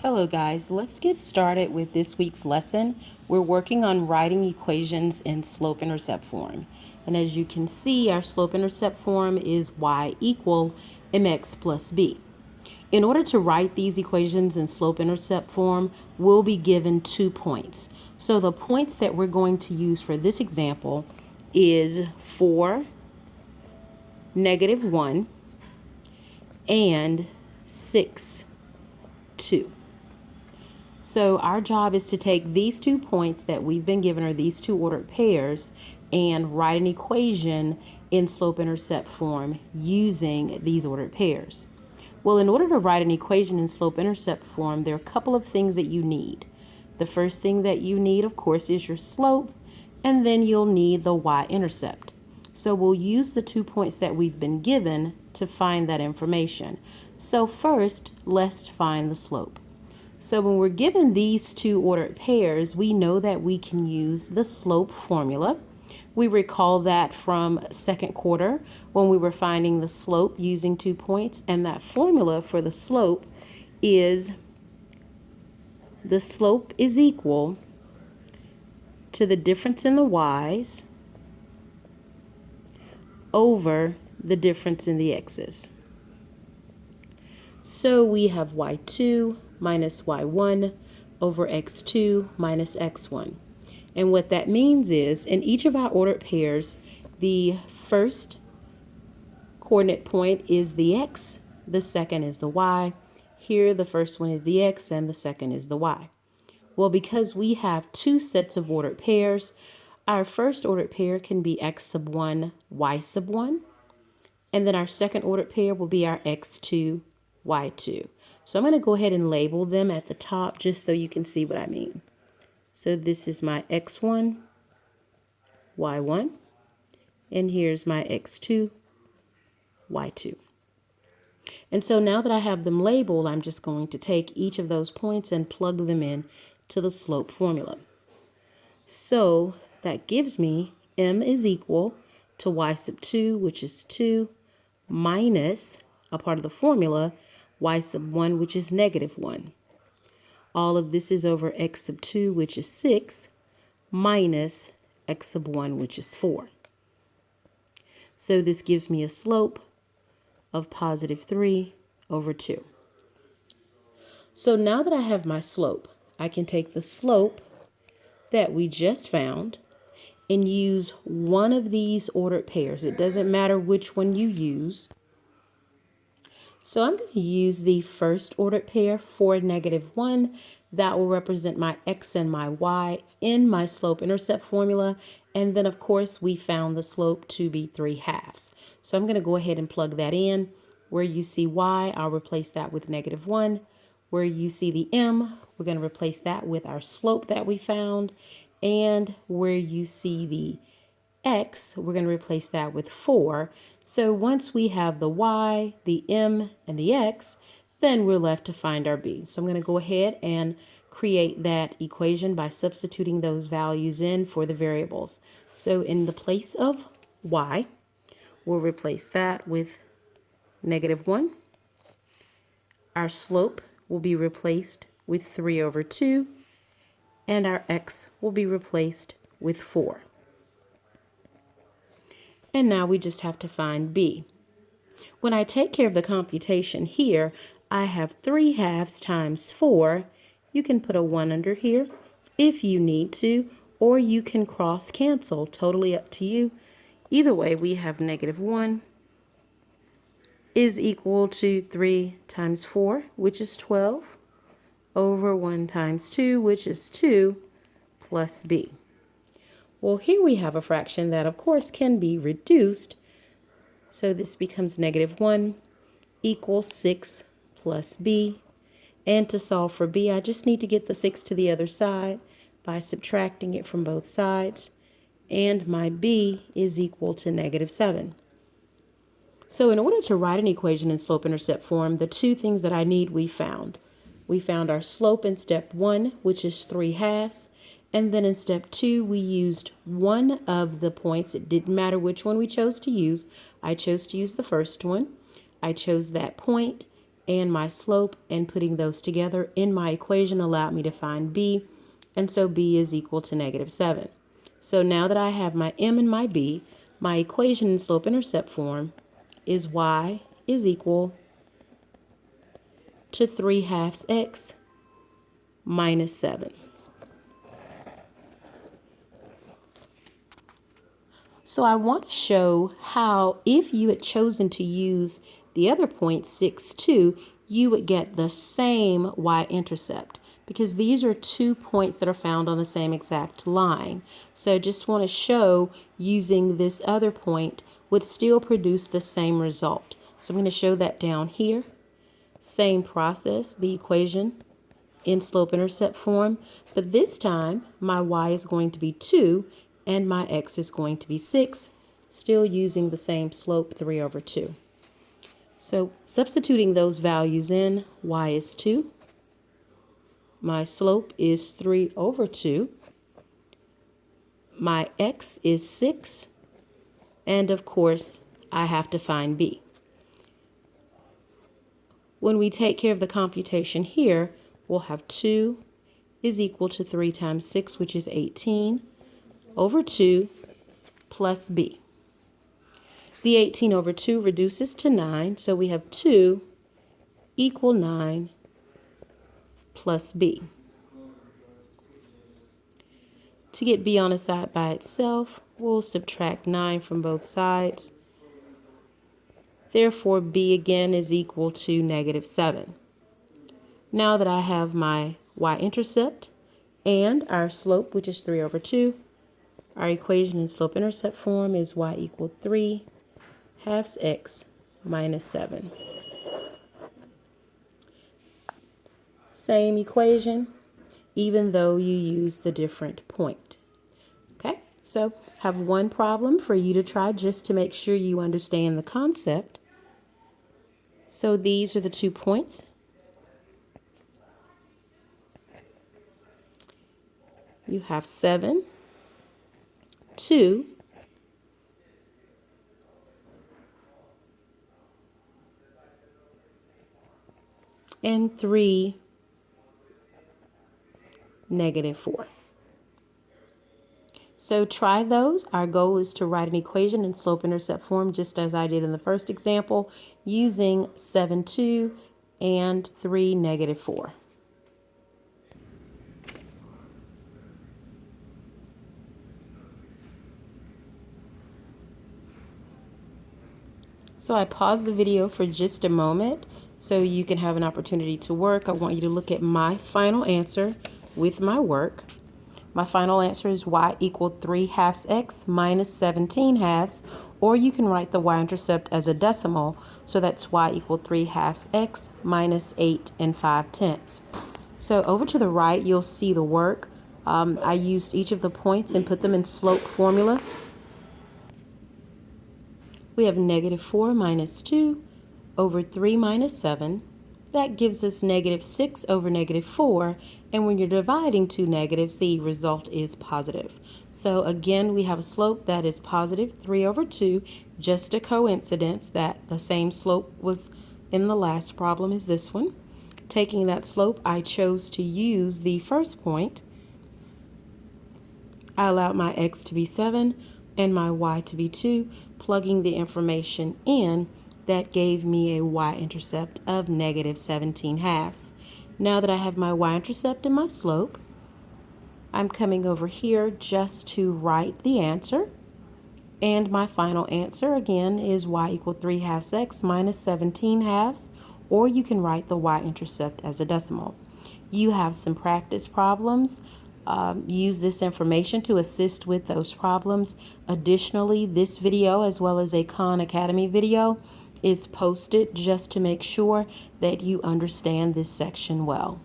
Hello guys, let's get started with this week's lesson. We're working on writing equations in slope-intercept form. And as you can see, our slope-intercept form is y equal mx plus b. In order to write these equations in slope-intercept form, we'll be given 2 points. So the points that we're going to use for this example is 4, -1, and 6, 2. So our job is to take these 2 points that we've been given, or these 2 ordered pairs, and write an equation in slope-intercept form using these ordered pairs. Well, in order to write an equation in slope-intercept form, there are a couple of things that you need. The first thing that you need, of course, is your slope, and then you'll need the y-intercept. So we'll use the 2 points that we've been given to find that information. So first, let's find the slope. So when we're given these 2 ordered pairs, we know that we can use the slope formula. We recall that from second quarter when we were finding the slope using 2 points, and that formula for the slope is the slope is equal to the difference in the y's over the difference in the x's. So we have y2 minus y1 over x2 minus x1. And what that means is, in each of our ordered pairs, the first coordinate point is the x, the second is the y. Here, the first one is the x and the second is the y. Well, because we have 2 sets of ordered pairs, our first ordered pair can be x sub 1, y sub 1. And then our second ordered pair will be our x2, y2. So I'm going to go ahead and label them at the top just so you can see what I mean. So this is my x1, y1, and here's my x2, y2. And so now that I have them labeled, I'm just going to take each of those points and plug them in to the slope formula. So that gives me m is equal to y sub 2, which is 2, minus a part of the formula, y sub 1, which is -1. All of this is over x sub 2, which is 6, minus x sub 1, which is 4. So this gives me a slope of positive 3 over 2. So now that I have my slope, I can take the slope that we just found and use one of these ordered pairs. It doesn't matter which one you use. So I'm going to use the first ordered pair for -1. That will represent my x and my y in my slope-intercept formula. And then, of course, we found the slope to be 3/2. So I'm going to go ahead and plug that in. Where you see y, I'll replace that with -1. Where you see the m, we're going to replace that with our slope that we found. And where you see the x, we're going to replace that with 4. So once we have the y, the m, and the x, then we're left to find our b. So I'm going to go ahead and create that equation by substituting those values in for the variables. So in the place of y, we'll replace that with -1. Our slope will be replaced with 3 over 2, and our x will be replaced with 4. And now we just have to find b. When I take care of the computation here, I have 3/2 times 4. You can put a 1 under here if you need to, or you can cross cancel, totally up to you. Either way, we have -1 is equal to 3 times 4, which is 12, over 1 times 2, which is 2, plus b. Well, here we have a fraction that, of course, can be reduced. So this becomes -1 equals 6 plus b. And to solve for b, I just need to get the 6 to the other side by subtracting it from both sides. And my b is equal to -7. So in order to write an equation in slope-intercept form, the 2 things that I need we found. We found our slope in step 1, which is 3/2. And then in step 2, we used one of the points. It didn't matter which one we chose to use. I chose to use the first one. I chose that point, and my slope, and putting those together in my equation allowed me to find b, and so b is equal to -7. So now that I have my m and my b, my equation in slope-intercept form is y is equal to 3/2 x minus 7. So I want to show how if you had chosen to use the other point, 6, 2, you would get the same y-intercept, because these are 2 points that are found on the same exact line. So I just want to show using this other point would still produce the same result. So I'm going to show that down here. Same process, the equation in slope-intercept form, but this time my y is going to be 2 and my x is going to be 6, still using the same slope, 3/2. So substituting those values in, y is 2, my slope is 3/2, my x is 6, and of course I have to find b. When we take care of the computation here, we'll have 2 is equal to 3 times 6, which is 18, over 2 plus b. The 18 over 2 reduces to 9, so we have 2 equal 9 plus b. To get b on a side by itself, we'll subtract 9 from both sides. Therefore, b again is equal to -7. Now that I have my y-intercept and our slope, which is 3/2, our equation in slope-intercept form is y equal 3/2 x minus 7. Same equation, even though you use the different point. Okay, so have one problem for you to try just to make sure you understand the concept. So these are the 2 points. You have 7, 2, and 3, -4. So try those. Our goal is to write an equation in slope-intercept form just as I did in the first example, using 7, 2 and 3, -4. So I paused the video for just a moment so you can have an opportunity to work. I want you to look at my final answer with my work. My final answer is y equal 3/2 x minus 17/2, or you can write the y-intercept as a decimal, so that's y equal 3/2 x minus 8 5/10. So over to the right, you'll see the work. I used each of the points and put them in slope formula. We have -4 minus 2 over 3 minus 7. That gives us -6 over -4. And when you're dividing two negatives, the result is positive. So again, we have a slope that is positive 3/2. Just a coincidence that the same slope was in the last problem as this one. Taking that slope, I chose to use the first point. I allowed my x to be 7 and my y to be 2, plugging the information in. That gave me a y-intercept of -17/2. Now that I have my y-intercept and my slope, I'm coming over here just to write the answer. And my final answer again is y equal 3/2 x minus 17/2, or you can write the y-intercept as a decimal. You have some practice problems. Use this information to assist with those problems. Additionally, this video, as well as a Khan Academy video, is posted just to make sure that you understand this section well.